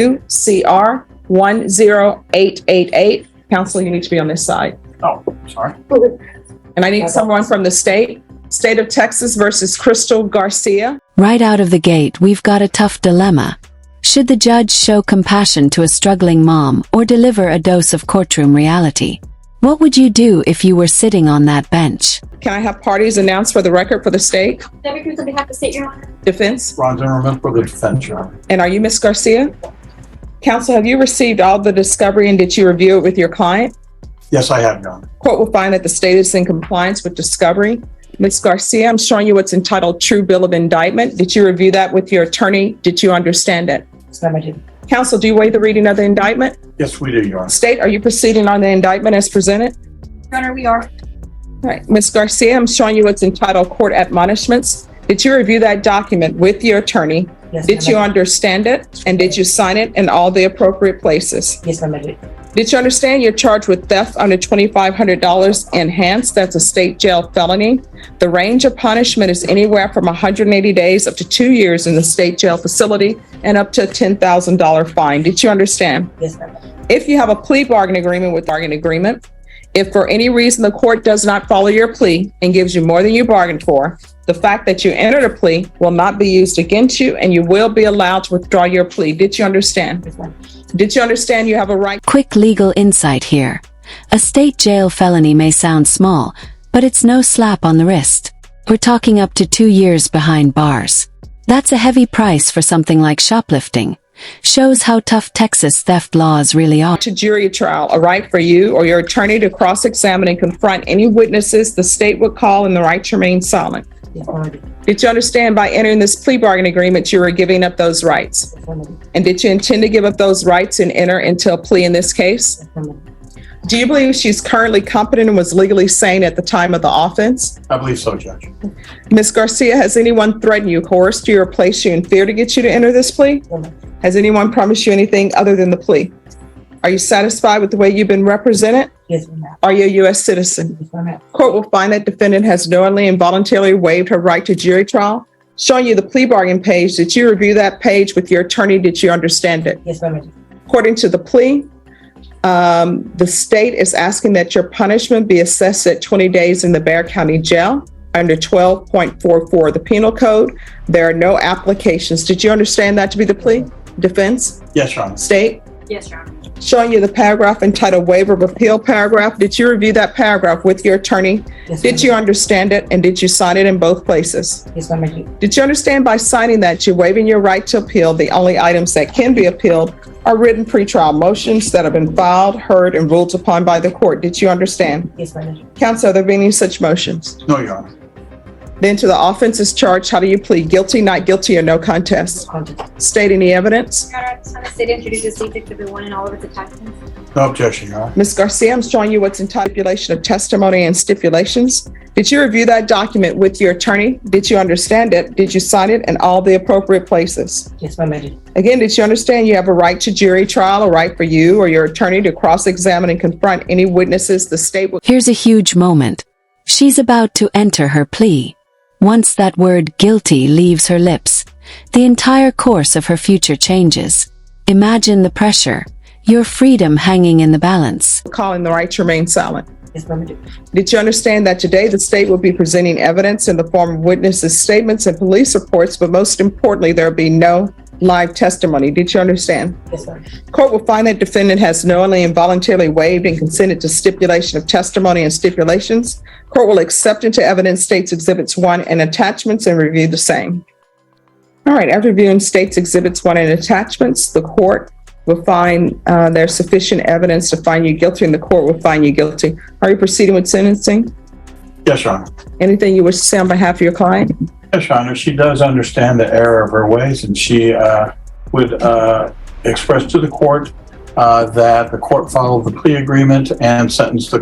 CR 10888. Counsel, you need to be on this side. Oh, sorry. And I need someone from the state of Texas versus Crystal Garcia. Right out of the gate, we've got a tough dilemma. Should the judge show compassion to a struggling mom or deliver a dose of courtroom reality? What would you do if you were sitting on that bench? Can I have parties announced for the record for the state? Debbie Cruz on behalf of the state, Your Honor. Defense? Ron Zimmerman for the defense, Your Honor. And are you Ms. Garcia? Counsel, have you received all the discovery and did you review it with your client? Yes, I have, Your Honor. Court will find that the state is in compliance with discovery. Ms. Garcia, I'm showing you what's entitled True Bill of Indictment. Did you review that with your attorney? Did you understand it? Yes, ma'am, I did. Counsel, do you waive the reading of the indictment? Yes, we do, Your Honor. State, are you proceeding on the indictment as presented? Your Honor, we are. All right, Ms. Garcia, I'm showing you what's entitled Court Admonishments. Did you review that document with your attorney? Yes, Did you ma'am, I understand it? And did you sign it in all the appropriate places? did. Yes, ma'am, I did. Did you understand you're charged with theft under $2,500 enhanced? That's a state jail felony. The range of punishment is anywhere from 180 days up to 2 years in the state jail facility and up to a $10,000 fine. Did you understand? Yes, ma'am. If you have a plea bargain agreement with bargain agreement, if for any reason the court does not follow your plea and gives you more than you bargained for, the fact that you entered a plea will not be used against you and you will be allowed to withdraw your plea. Did you understand? Yes, ma'am. Did you understand you have a right? Quick legal insight here. A state jail felony may sound small, but it's no slap on the wrist. We're talking up to 2 years behind bars. That's a heavy price for something like shoplifting. Shows how tough Texas theft laws really are. To jury trial, a right for you or your attorney to cross-examine and confront any witnesses the state would call and the right to remain silent. Yes, ma'am, I did. Did you understand by entering this plea bargain agreement, you were giving up those rights? Yes, ma'am, I did. And did you intend to give up those rights and enter into a plea in this case? Yes, ma'am, I did. Do you believe she's currently competent and was legally sane at the time of the offense? I believe so, Judge. Ms. Garcia, has anyone threatened you, coerced you, or placed you in fear to get you to enter this plea? No, ma'am. Has anyone promised you anything other than the plea? Are you satisfied with the way you've been represented? Yes, ma'am. Are you a U.S. citizen? Yes, ma'am. Court will find that defendant has knowingly and voluntarily waived her right to jury trial. Showing you the plea bargain page. Did you review that page with your attorney? Did you understand it? Yes, ma'am, I did. According to the plea, the state is asking that your punishment be assessed at 20 days in the Bexar County Jail under 12.44 of the Penal Code. There are no applications. Did you understand that to be the plea? Defense? Yes, Your Honor. State? Yes, Your Honor. Showing you the paragraph entitled Waiver of Appeal paragraph. Did you review that paragraph with your attorney? Yes, Did ma'am, you I understand it? And did you sign it in both places? did. Yes, ma'am, I did. Did you understand by signing that you're waiving your right to appeal? The only items that can be appealed are written pretrial motions that have been filed, heard, and ruled upon by the court. Did you understand? Yes, ma'am, I did. Counsel, have there been any such motions? No, Your Honor. Then to the offenses charged, how do you plead? Guilty, not guilty, or no contest? Contest. State any evidence? Your Honor, at this time, the state introduces State Exhibit 1 and all of its attachments. No objection, Your Honor. Ms. Garcia, I'm showing you what's entitled Stipulation of Testimony and Stipulations. Did you review that document with your attorney? Did you understand it? Did you sign it in all the appropriate places? Yes, ma'am, I did. Again, did you understand you have a right to jury trial, a right for you or your attorney to cross-examine and confront any witnesses the state will... Here's a huge moment. She's about to enter her plea. Once that word guilty leaves her lips, the entire course of her future changes. Imagine the pressure, your freedom hanging in the balance. calling the right to remain silent. Yes, ma'am, I did. Did you understand that today the state will be presenting evidence in the form of witnesses' statements and police reports, but most importantly, there will be no live testimony? Did you understand? Yes, ma'am. Court will find that defendant has knowingly and voluntarily waived and consented to stipulation of testimony and stipulations. Court will accept into evidence States Exhibits 1 and attachments and review the same. All right, after reviewing States Exhibits 1 and attachments, the court will find there's sufficient evidence to find you guilty, and the court will find you guilty. Are you proceeding with sentencing? Yes, Your Honor. Anything you wish to say on behalf of your client? Yes, Your Honor. She does understand the error of her ways, and she would express to the court that the court followed the plea agreement and sentenced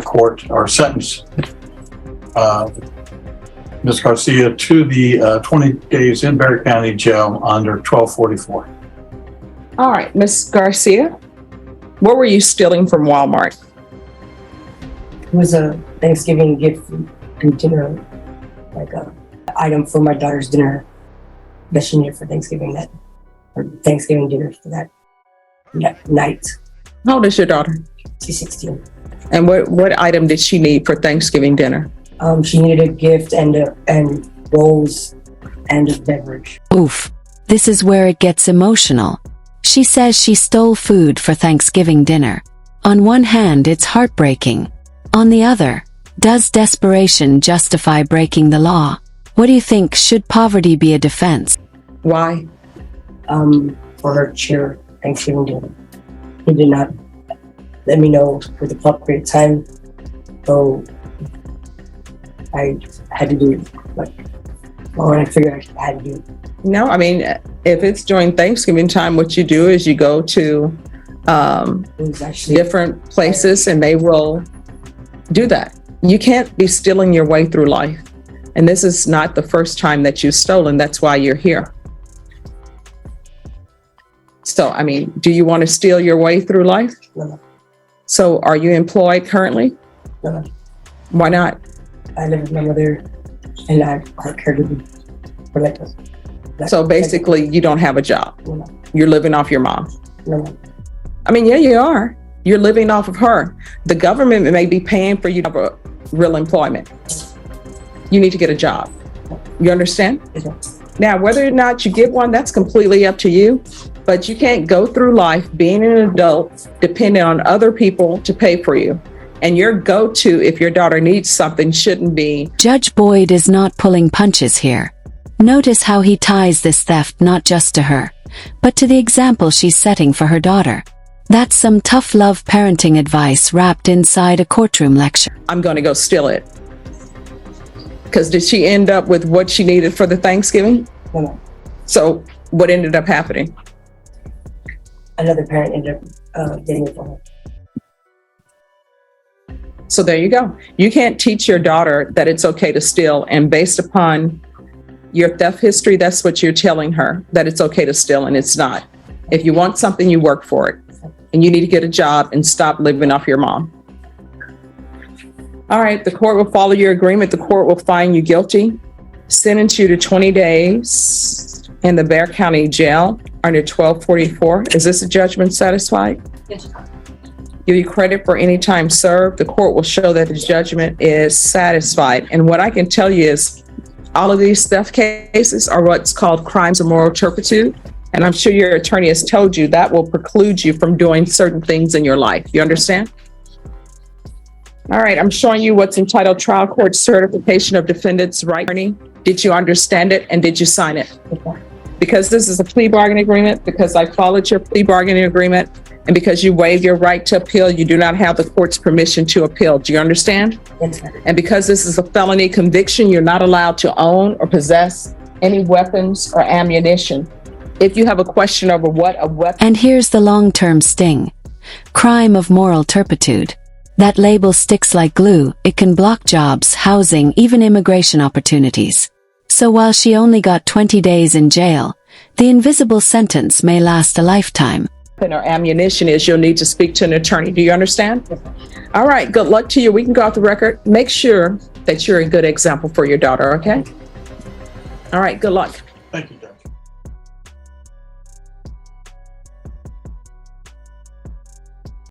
Ms. Garcia to the 20 days in Bexar County Jail under 1244. All right, Ms. Garcia, what were you stealing from Walmart? It was a Thanksgiving gift and dinner, like a item for my daughter's dinner that she needed for Thanksgiving, or Thanksgiving dinner for that. night. How old is your daughter? She's 16. And what item did she need for Thanksgiving dinner? She needed a gift and rolls and a beverage. Oof. This is where it gets emotional. She says she stole food for Thanksgiving dinner. On one hand, it's heartbreaking. On the other, does desperation justify breaking the law? What do you think? Should poverty be a defense? Why? For her cheer Thanksgiving dinner. He did not let me know with the appropriate time, so I had to do it. Like, when I figured I had to do it. No, I mean, if it's during Thanksgiving time, what you do is you go to It was actually different places and they will do that. You can't be stealing your way through life. And this is not the first time that you've stolen. That's why you're here. So, I mean, do you want to steal your way through life? No. So are you employed currently? No. Why not? I live with my mother and I are caregiving for like us. So basically you don't have a job. No. You're living off your mom. No. I mean, yeah, you are. You're living off of her. The government may be paying for you to have a real employment. You need to get a job. You understand? Yes. Now, whether or not you get one, that's completely up to you. But you can't go through life being an adult, dependent on other people to pay for you. And your go-to, if your daughter needs something, shouldn't be. Judge Boyd is not pulling punches here. Notice how he ties this theft not just to her, but to the example she's setting for her daughter. That's some tough love parenting advice wrapped inside a courtroom lecture. I'm going to go steal it. Because did she end up with what she needed for the Thanksgiving? No. So what ended up happening? Another parent ended up getting it for her. So there you go. You can't teach your daughter that it's okay to steal, and based upon your theft history, that's what you're telling her, that it's okay to steal, and it's not. If you want something, you work for it, and you need to get a job and stop living off your mom. All right, the court will follow your agreement. The court will find you guilty, sentence you to 20 days in the Bexar County Jail under 1244. Is this a judgment satisfied? Yes. Give you credit for any time served. The court will show that the judgment is satisfied. And what I can tell you is all of these theft cases are what's called crimes of moral turpitude. And I'm sure your attorney has told you that will preclude you from doing certain things in your life. You understand? All right, I'm showing you what's entitled Trial Court Certification of Defendant's Right. Did you understand it and did you sign it? Because this is a plea bargaining agreement, because I followed your plea bargaining agreement, and because you waived your right to appeal, you do not have the court's permission to appeal. Do you understand? Yes. And because this is a felony conviction, you're not allowed to own or possess any weapons or ammunition. If you have a question over what a weapon... And here's the long-term sting. Crime of moral turpitude. That label sticks like glue. It can block jobs, housing, even immigration opportunities. So while she only got 20 days in jail, the invisible sentence may last a lifetime. or ammunition is, you'll need to speak to an attorney. Do you understand? All right, good luck to you. We can go off the record. Make sure that you're a good example for your daughter, okay? All right, good luck. Thank you.